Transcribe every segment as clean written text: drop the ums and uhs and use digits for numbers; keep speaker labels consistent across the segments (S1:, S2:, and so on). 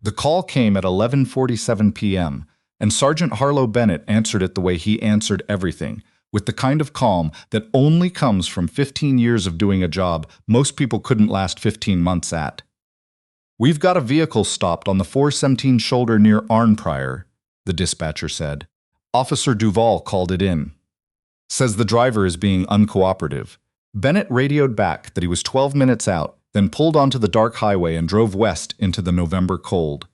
S1: The call came at 11:47 p.m., and Sergeant Harlow Bennett answered it the way he answered everything, with the kind of calm that only comes from 15 years of doing a job most people couldn't last 15 months at. "We've got a vehicle stopped on the 417 shoulder near Arnprior," the dispatcher said. "Officer Duval called it in. Says the driver is being uncooperative." Bennett radioed back that he was 12 minutes out, then pulled onto the dark highway and drove west into the November cold.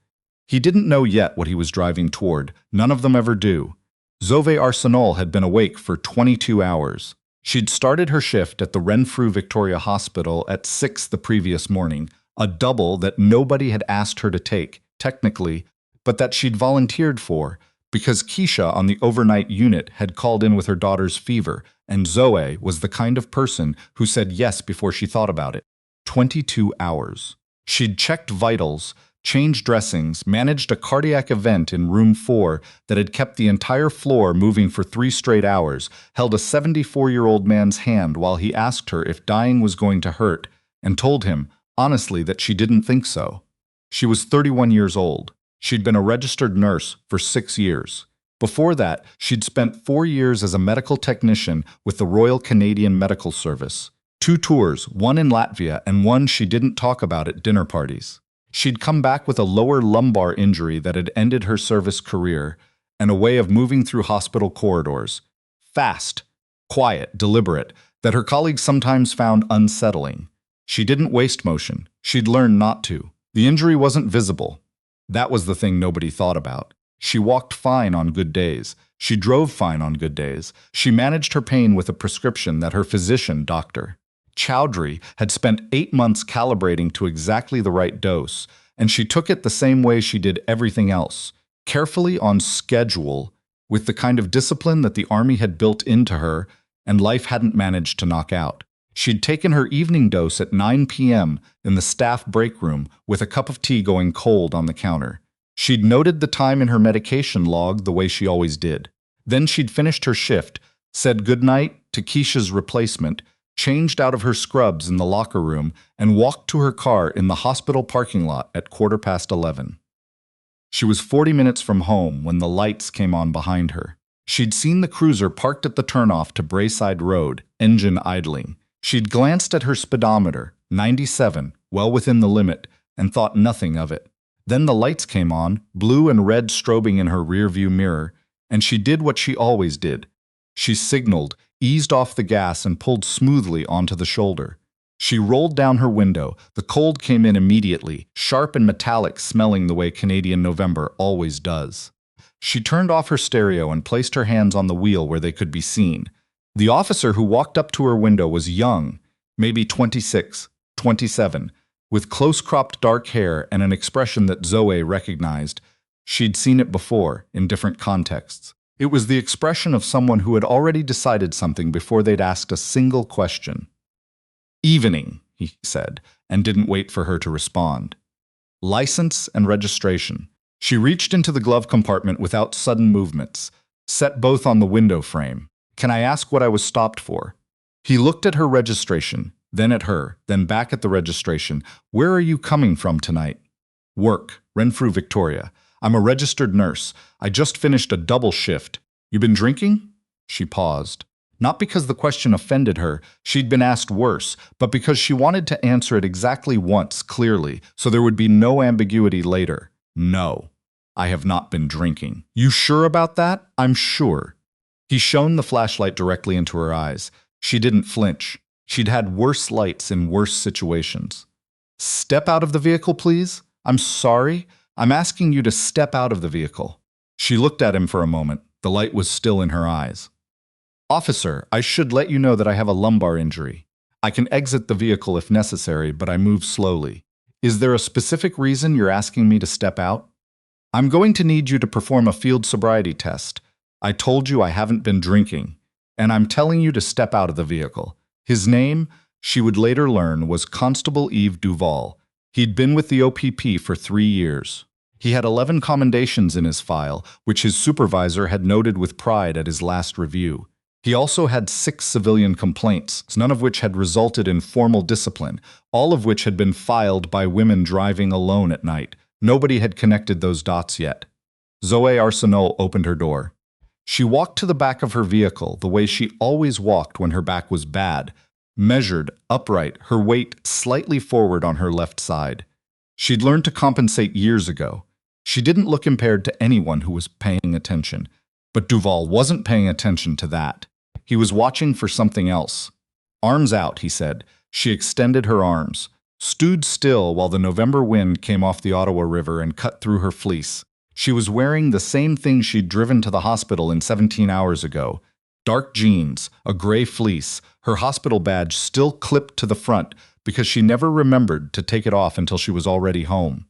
S1: He didn't know yet what he was driving toward. None of them ever do. Zoë Arsenault had been awake for 22 hours. She'd started her shift at the Renfrew Victoria Hospital at 6 the previous morning, a double that nobody had asked her to take, technically, but that she'd volunteered for, because Keisha on the overnight unit had called in with her daughter's fever, and Zoe was the kind of person who said yes before she thought about it. 22 hours. She'd checked vitals, changed dressings, managed a cardiac event in room 4 that had kept the entire floor moving for 3 straight hours, held a 74-year-old man's hand while he asked her if dying was going to hurt, and told him, honestly, that she didn't think so. She was 31 years old. She'd been a registered nurse for 6 years. Before that, she'd spent 4 years as a medical technician with the Royal Canadian Medical Service. 2 tours, one in Latvia and one she didn't talk about at dinner parties. She'd come back with a lower lumbar injury that had ended her service career, and a way of moving through hospital corridors. Fast, quiet, deliberate, that her colleagues sometimes found unsettling. She didn't waste motion. She'd learned not to. The injury wasn't visible. That was the thing nobody thought about. She walked fine on good days. She drove fine on good days. She managed her pain with a prescription that her physician, Dr. Chowdhury, had spent 8 months calibrating to exactly the right dose, and she took it the same way she did everything else, carefully on schedule, with the kind of discipline that the Army had built into her and life hadn't managed to knock out. She'd taken her evening dose at 9 p.m. in the staff break room with a cup of tea going cold on the counter. She'd noted the time in her medication log the way she always did. Then she'd finished her shift, said goodnight to Keisha's replacement, changed out of her scrubs in the locker room, and walked to her car in the hospital parking lot at 11:15. She was 40 minutes from home when the lights came on behind her. She'd seen the cruiser parked at the turnoff to Braeside Road, engine idling. She'd glanced at her speedometer, 97, well within the limit, and thought nothing of it. Then the lights came on, blue and red strobing in her rearview mirror, and she did what she always did. She signaled, eased off the gas, and pulled smoothly onto the shoulder. She rolled down her window. The cold came in immediately, sharp and metallic, smelling the way Canadian November always does. She turned off her stereo and placed her hands on the wheel where they could be seen. The officer who walked up to her window was young, maybe 26, 27, with close-cropped dark hair and an expression that Zoe recognized. She'd seen it before, in different contexts. It was the expression of someone who had already decided something before they'd asked a single question. "Evening," he said, and didn't wait for her to respond. "License and registration." She reached into the glove compartment without sudden movements, set both on the window frame. "Can I ask what I was stopped for?" He looked at her registration, then at her, then back at the registration. "Where are you coming from tonight?" "Work, Renfrew, Victoria. I'm a registered nurse. I just finished a double shift. You been drinking?" She paused. Not because the question offended her, she'd been asked worse, but because she wanted to answer it exactly once, clearly, so there would be no ambiguity later. "No, I have not been drinking." "You sure about that?" "I'm sure." He shone the flashlight directly into her eyes. She didn't flinch. She'd had worse lights in worse situations. "Step out of the vehicle, please." "I'm sorry. I'm asking you to step out of the vehicle." She looked at him for a moment. The light was still in her eyes. "Officer, I should let you know that I have a lumbar injury. I can exit the vehicle if necessary, but I move slowly. Is there a specific reason you're asking me to step out?" "I'm going to need you to perform a field sobriety test. I told you I haven't been drinking, and I'm telling you to step out of the vehicle." His name, she would later learn, was Constable Yves Duval. He'd been with the OPP for 3 years. He had 11 commendations in his file, which his supervisor had noted with pride at his last review. He also had 6 civilian complaints, none of which had resulted in formal discipline, all of which had been filed by women driving alone at night, Nobody had connected those dots yet. Zoë Arsenault opened her door. She walked to the back of her vehicle the way she always walked when her back was bad, measured, upright, her weight slightly forward on her left side. She'd learned to compensate years ago. She didn't look impaired to anyone who was paying attention. But Duval wasn't paying attention to that. He was watching for something else. Arms out, he said. She extended her arms, stood still while the November wind came off the Ottawa River and cut through her fleece. She was wearing the same thing she'd driven to the hospital in 17 hours ago. Dark jeans, a gray fleece, her hospital badge still clipped to the front because she never remembered to take it off until she was already home.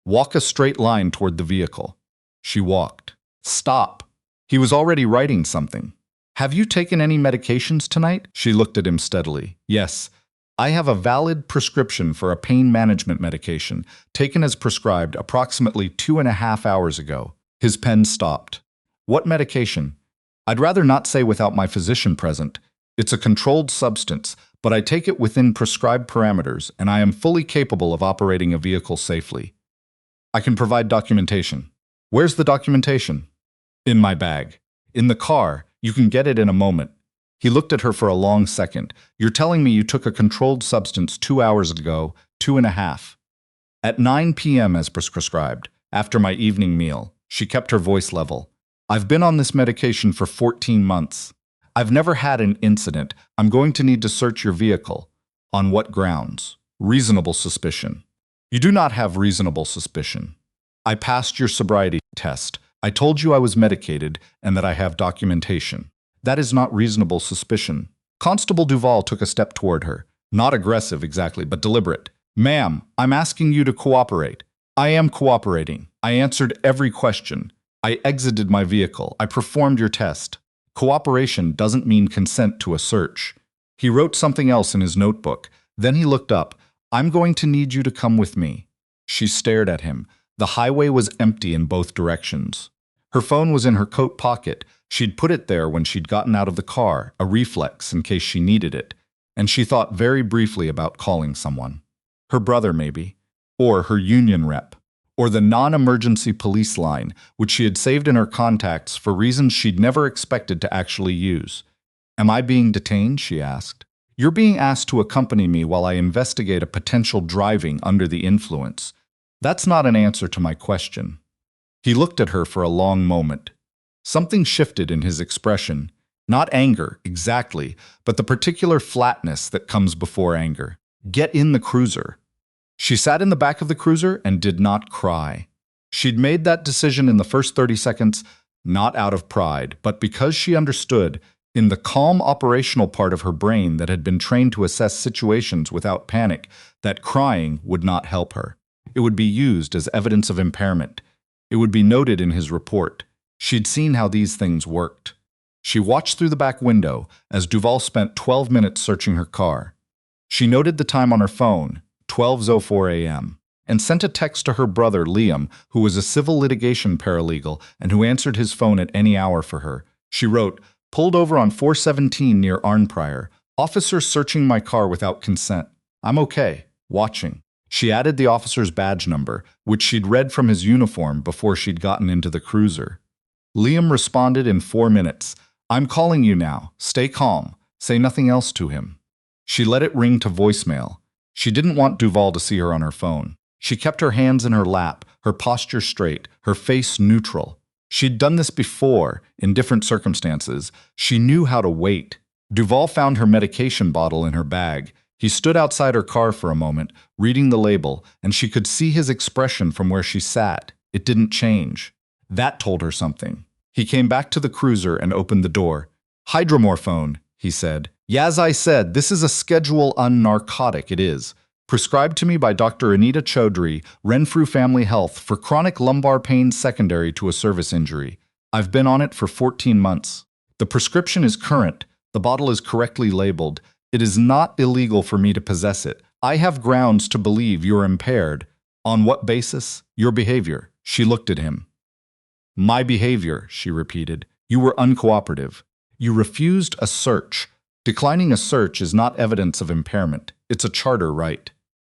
S1: Walk a straight line toward the vehicle. She walked. Stop. He was already writing something. Have you taken any medications tonight? She looked at him steadily. Yes. I have a valid prescription for a pain management medication, taken as prescribed approximately 2.5 hours ago. His pen stopped. What medication? I'd rather not say without my physician present. It's a controlled substance, but I take it within prescribed parameters, and I am fully capable of operating a vehicle safely. I can provide documentation. Where's the documentation? In my bag. In the car. You can get it in a moment. He looked at her for a long second. You're telling me you took a controlled substance 2 hours ago, 2.5. At 9 p.m. as prescribed, after my evening meal. She kept her voice level. I've been on this medication for 14 months. I've never had an incident. I'm going to need to search your vehicle. On what grounds? Reasonable suspicion. You do not have reasonable suspicion. I passed your sobriety test. I told you I was medicated and that I have documentation. That is not reasonable suspicion. Constable Duval took a step toward her. Not aggressive exactly, but deliberate. Ma'am, I'm asking you to cooperate. I am cooperating. I answered every question. I exited my vehicle. I performed your test. Cooperation doesn't mean consent to a search. He wrote something else in his notebook. Then he looked up. I'm going to need you to come with me. She stared at him. The highway was empty in both directions. Her phone was in her coat pocket. She'd put it there when she'd gotten out of the car, a reflex in case she needed it. And she thought very briefly about calling someone. Her brother, maybe. Or her union rep. Or the non-emergency police line, which she had saved in her contacts for reasons she'd never expected to actually use. Am I being detained? She asked. You're being asked to accompany me while I investigate a potential driving under the influence. That's not an answer to my question. He looked at her for a long moment. Something shifted in his expression. Not anger, exactly, but the particular flatness that comes before anger. Get in the cruiser. She sat in the back of the cruiser and did not cry. She'd made that decision in the first 30 seconds, not out of pride, but because she understood, in the calm operational part of her brain that had been trained to assess situations without panic, that crying would not help her. It would be used as evidence of impairment. It would be noted in his report. She'd seen how these things worked. She watched through the back window as Duval spent 12 minutes searching her car. She noted the time on her phone, 12:04 a.m., and sent a text to her brother, Liam, who was a civil litigation paralegal and who answered his phone at any hour for her. She wrote, pulled over on 417 near Arnprior. Officer searching my car without consent. I'm okay. Watching. She added the officer's badge number, which she'd read from his uniform before she'd gotten into the cruiser. Liam responded in 4 minutes. I'm calling you now. Stay calm. Say nothing else to him. She let it ring to voicemail. She didn't want Duval to see her on her phone. She kept her hands in her lap, her posture straight, her face neutral. She'd done this before, in different circumstances. She knew how to wait. Duval found her medication bottle in her bag. He stood outside her car for a moment, reading the label, and she could see his expression from where she sat. It didn't change. That told her something. He came back to the cruiser and opened the door. Hydromorphone, he said. As I said, this is a Schedule I narcotic, it is. Prescribed to me by Dr. Anita Chaudhry, Renfrew Family Health, for chronic lumbar pain secondary to a service injury. I've been on it for 14 months. The prescription is current. The bottle is correctly labeled. It is not illegal for me to possess it. I have grounds to believe you're impaired. On what basis? Your behavior. She looked at him. My behavior, she repeated. You were uncooperative. You refused a search. Declining a search is not evidence of impairment. It's a charter right.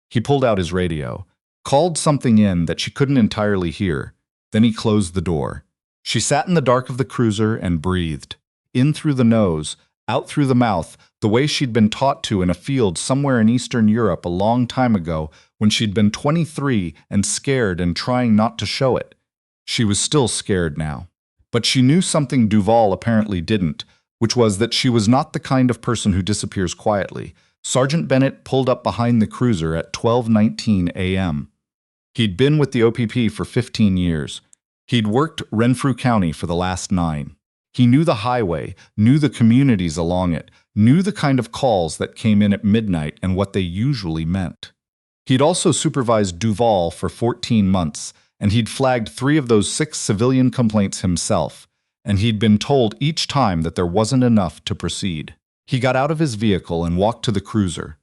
S1: He pulled out his radio. called something in that she couldn't entirely hear. Then he closed the door. She sat in the dark of the cruiser and breathed. In through the nose, out through the mouth, the way she'd been taught to in a field somewhere in Eastern Europe a long time ago when she'd been 23 and scared and trying not to show it. She was still scared now. But she knew something Duval apparently didn't, which was that she was not the kind of person who disappears quietly. Sergeant Bennett pulled up behind the cruiser at 12:19 a.m. He'd been with the OPP for 15 years. He'd worked Renfrew County for the last 9. He knew the highway, knew the communities along it, knew the kind of calls that came in at midnight and what they usually meant. He'd also supervised Duval for 14 months, and he'd flagged 3 of those 6 civilian complaints himself, and he'd been told each time that there wasn't enough to proceed. He got out of his vehicle and walked to the cruiser.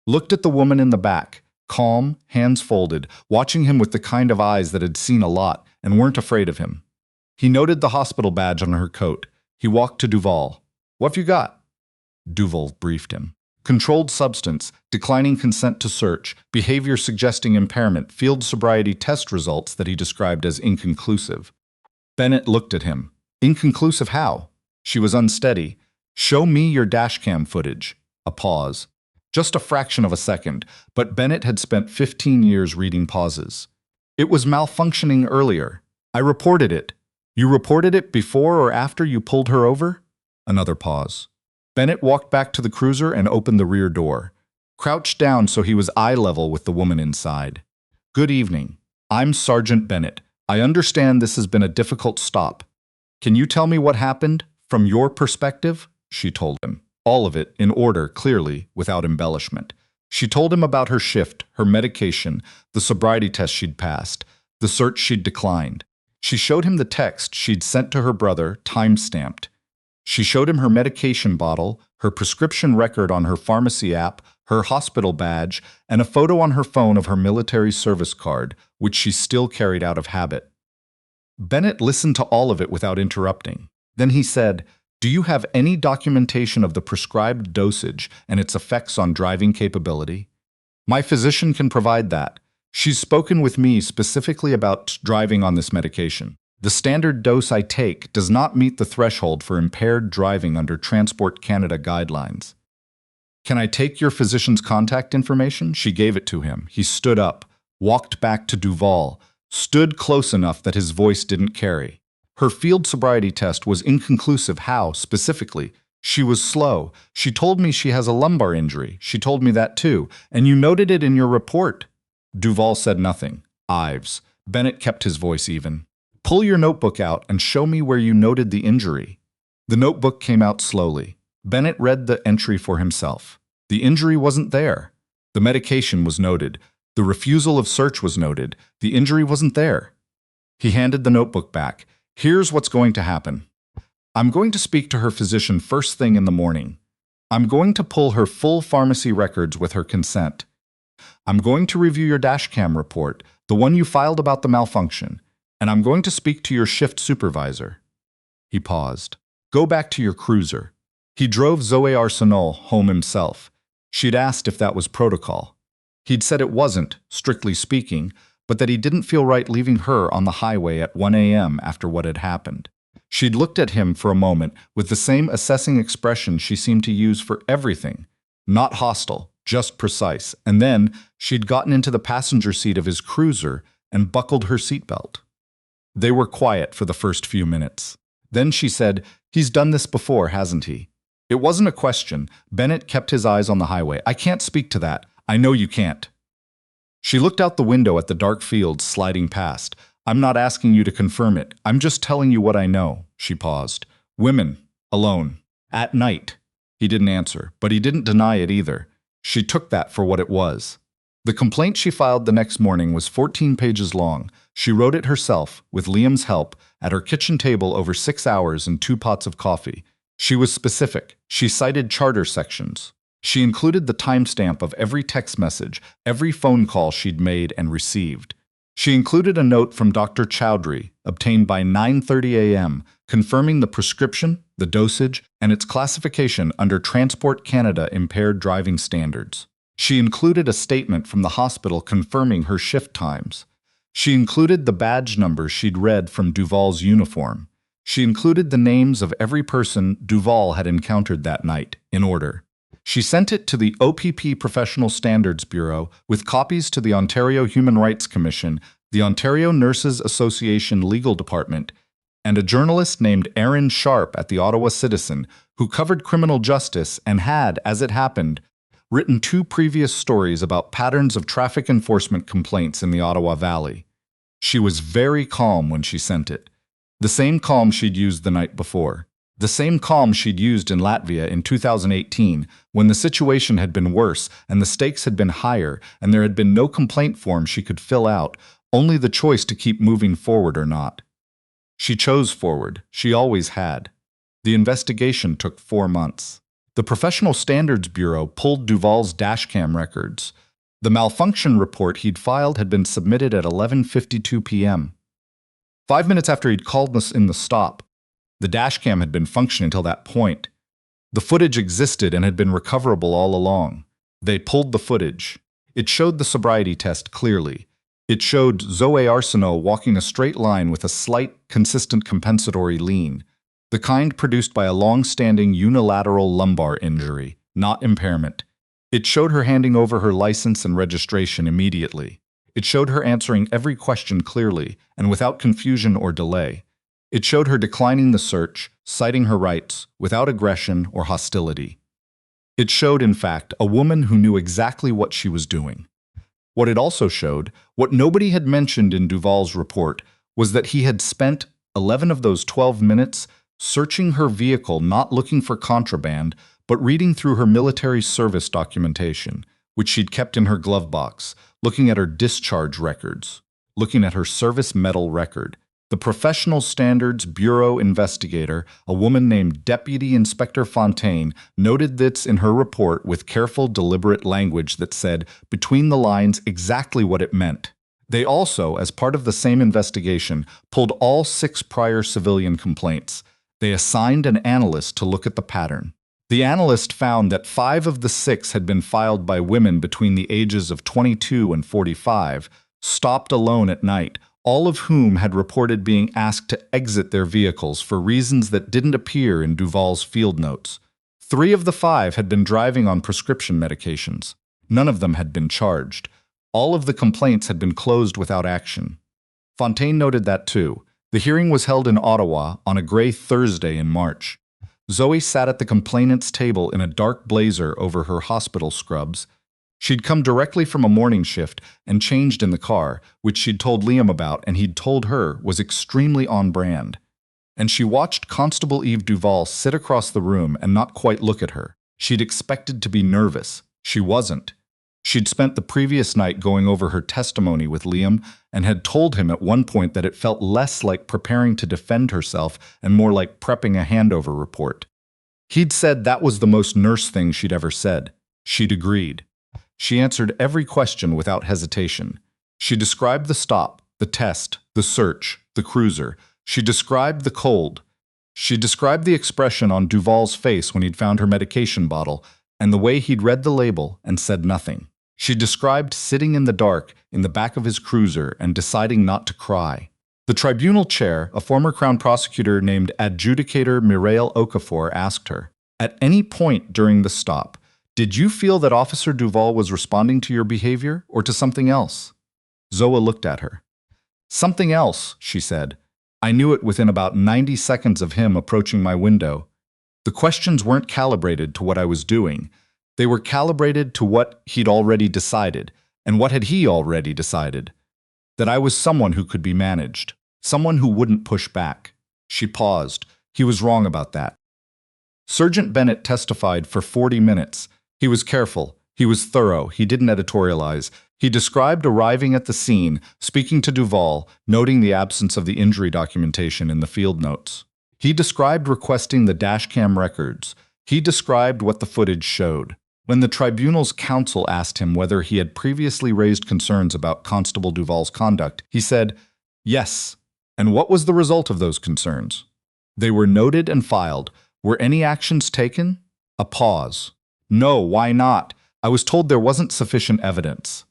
S1: Looked at the woman in the back, calm, hands folded, watching him with the kind of eyes that had seen a lot and weren't afraid of him. He noted the hospital badge on her coat. He walked to Duval. "What've you got?" Duval briefed him. Controlled substance, declining consent to search, behavior suggesting impairment, field sobriety test results that he described as inconclusive. Bennett looked at him. "Inconclusive how?" She was unsteady. "Show me your dashcam footage." A pause. Just a fraction of a second, but Bennett had spent 15 years reading pauses. "It was malfunctioning earlier. I reported it." "You reported it before or after you pulled her over?" Another pause. Bennett walked back to the cruiser and opened the rear door. Crouched down so he was eye level with the woman inside. "Good evening. I'm Sergeant Bennett. I understand this has been a difficult stop. Can you tell me what happened, from your perspective?" She told him. All of it, in order, clearly, without embellishment. She told him about her shift, her medication, the sobriety test she'd passed, the search she'd declined. She showed him the text she'd sent to her brother, time-stamped. She showed him her medication bottle, her prescription record on her pharmacy app, her hospital badge, and a photo on her phone of her military service card, which she still carried out of habit. Bennett listened to all of it without interrupting. Then he said, "Do you have any documentation of the prescribed dosage and its effects on driving capability?" "My physician can provide that. She's spoken with me specifically about driving on this medication. The standard dose I take does not meet the threshold for impaired driving under Transport Canada guidelines." "Can I take your physician's contact information?" She gave it to him. He stood up, walked back to Duval, stood close enough that his voice didn't carry. "Her field sobriety test was inconclusive how, specifically? She was slow. She told me she has a lumbar injury. She told me that too. And you noted it in your report." Duval said nothing. Ives. Bennett kept his voice even. "Pull your notebook out and show me where you noted the injury." The notebook came out slowly. Bennett read the entry for himself. The injury wasn't there. The medication was noted. The refusal of search was noted. The injury wasn't there. He handed the notebook back. "Here's what's going to happen. I'm going to speak to her physician first thing in the morning. I'm going to pull her full pharmacy records with her consent. I'm going to review your dashcam report, the one you filed about the malfunction, and I'm going to speak to your shift supervisor." He paused. "Go back to your cruiser." He drove Zoë Arsenault home himself. She'd asked if that was protocol. He'd said it wasn't, strictly speaking, but that he didn't feel right leaving her on the highway at 1 a.m. after what had happened. She'd looked at him for a moment with the same assessing expression she seemed to use for everything. Not hostile, just precise. And then she'd gotten into the passenger seat of his cruiser and buckled her seatbelt. They were quiet for the first few minutes. Then she said, "He's done this before, hasn't he?" It wasn't a question. Bennett kept his eyes on the highway. "I can't speak to that. I know you can't." She looked out the window at the dark fields sliding past. "I'm not asking you to confirm it. I'm just telling you what I know." She paused. "Women. Alone. At night." He didn't answer, but he didn't deny it either. She took that for what it was. The complaint she filed the next morning was 14 pages long. She wrote it herself, with Liam's help, at her kitchen table over 6 hours and 2 pots of coffee. She was specific. She cited charter sections. She included the timestamp of every text message, every phone call she'd made and received. She included a note from Dr. Chowdhury, obtained by 9:30 a.m., confirming the prescription, the dosage, and its classification under Transport Canada impaired driving standards. She included a statement from the hospital confirming her shift times. She included the badge numbers she'd read from Duval's uniform. She included the names of every person Duval had encountered that night, in order. She sent it to the OPP Professional Standards Bureau with copies to the Ontario Human Rights Commission, the Ontario Nurses Association Legal Department, and a journalist named Aaron Sharp at the Ottawa Citizen, who covered criminal justice and had, as it happened, written 2 previous stories about patterns of traffic enforcement complaints in the Ottawa Valley. She was very calm when she sent it. The same calm she'd used the night before. The same calm she'd used in Latvia in 2018, when the situation had been worse and the stakes had been higher and there had been no complaint form she could fill out, only the choice to keep moving forward or not. She chose forward. She always had. The investigation took 4 months. The Professional Standards Bureau pulled Duval's Dashcam records. The malfunction report he'd filed had been submitted at 11:52 p.m. 5 minutes after he'd called us in the stop. The Dashcam had been functioning until that point. The footage existed and had been recoverable all along. They pulled the footage. It showed the sobriety test clearly. It showed Zoë Arsenault walking a straight line with a slight, consistent compensatory lean, the kind produced by a long-standing unilateral lumbar injury, not impairment. It showed her handing over her license and registration immediately. It showed her answering every question clearly and without confusion or delay. It showed her declining the search, citing her rights, without aggression or hostility. It showed, in fact, a woman who knew exactly what she was doing. What it also showed, what nobody had mentioned in Duval's report, was that he had spent 11 of those 12 minutes searching her vehicle, not looking for contraband, but reading through her military service documentation, which she'd kept in her glove box, looking at her discharge records, looking at her service medal record. The Professional Standards Bureau investigator, a woman named Deputy Inspector Fontaine, noted this in her report with careful, deliberate language that said, between the lines, exactly what it meant. They also, as part of the same investigation, pulled all 6 prior civilian complaints. They assigned an analyst to look at the pattern. The analyst found that 5 of the 6 had been filed by women between the ages of 22 and 45, stopped alone at night, all of whom had reported being asked to exit their vehicles for reasons that didn't appear in Duval's field notes. 3 of the 5 had been driving on prescription medications. None of them had been charged. All of the complaints had been closed without action. Fontaine noted that too. The hearing was held in Ottawa on a gray Thursday in March. Zoe sat at the complainant's table in a dark blazer over her hospital scrubs. She'd come directly from a morning shift and changed in the car, which she'd told Liam about and he'd told her was extremely on brand. And she watched Constable Eve Duval sit across the room and not quite look at her. She'd expected to be nervous. She wasn't. She'd spent the previous night going over her testimony with Liam and had told him at one point that it felt less like preparing to defend herself and more like prepping a handover report. He'd said that was the most nurse thing she'd ever said. She'd agreed. She answered every question without hesitation. She described the stop, the test, the search, the cruiser. She described the cold. She described the expression on Duval's face when he'd found her medication bottle and the way he'd read the label and said nothing. She described sitting in the dark in the back of his cruiser and deciding not to cry. The tribunal chair, a former Crown prosecutor named Adjudicator Mireille Okafor, asked her, "At any point during the stop, did you feel that Officer Duval was responding to your behavior or to something else?" Zoe looked at her. "Something else," she said. "I knew it within about 90 seconds of him approaching my window. The questions weren't calibrated to what I was doing. They were calibrated to what he'd already decided. And what had he already decided? That I was someone who could be managed. Someone who wouldn't push back." She paused. He was wrong about that. Sergeant Bennett testified for 40 minutes. He was careful. He was thorough. He didn't editorialize. He described arriving at the scene, speaking to Duval, noting the absence of the injury documentation in the field notes. He described requesting the Dashcam records. He described what the footage showed. When the tribunal's counsel asked him whether he had previously raised concerns about Constable Duval's conduct, he said, "Yes." "And what was the result of those concerns?" "They were noted and filed. Were any actions taken?" A pause. "No, why not?" I was told there wasn't sufficient evidence.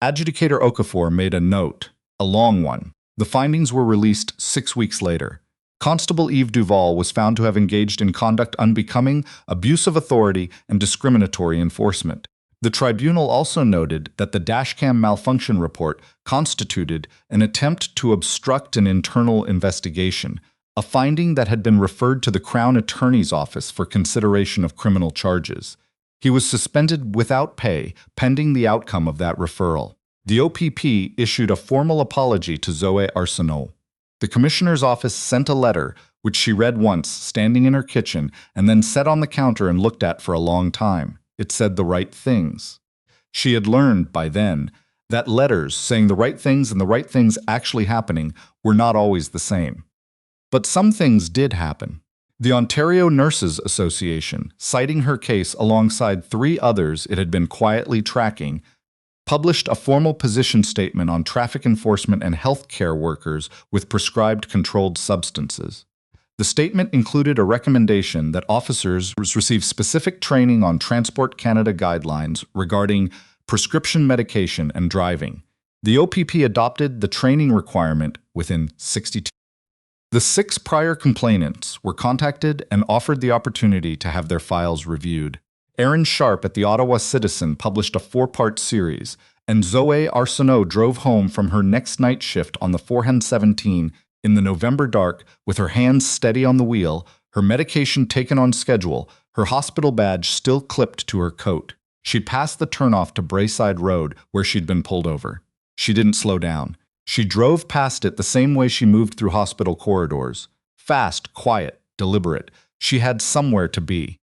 S1: Adjudicator Okafor made a note, a long one. The findings were released 6 weeks later. Constable Yves Duval was found to have engaged in conduct unbecoming, abuse of authority, and discriminatory enforcement. The tribunal also noted that the Dashcam malfunction report constituted an attempt to obstruct an internal investigation, a finding that had been referred to the Crown Attorney's Office for consideration of criminal charges. He was suspended without pay, pending the outcome of that referral. The OPP issued a formal apology to Zoë Arsenault. The commissioner's office sent a letter, which she read once, standing in her kitchen, and then set on the counter and looked at for a long time. It said the right things. She had learned, by then, that letters saying the right things and the right things actually happening were not always the same. But some things did happen. The Ontario Nurses Association, citing her case alongside 3 others it had been quietly tracking, published a formal position statement on traffic enforcement and health care workers with prescribed controlled substances. The statement included a recommendation that officers receive specific training on Transport Canada guidelines regarding prescription medication and driving. The OPP adopted the training requirement within 62. The 6 prior complainants were contacted and offered the opportunity to have their files reviewed. Aaron Sharp at the Ottawa Citizen published a 4-part series, and Zoë Arsenault drove home from her next night shift on the 417 in the November dark with her hands steady on the wheel, her medication taken on schedule, her hospital badge still clipped to her coat. She'd passed the turnoff to Brayside Road where she'd been pulled over. She didn't slow down. She drove past it the same way she moved through hospital corridors. Fast, quiet, deliberate. She had somewhere to be.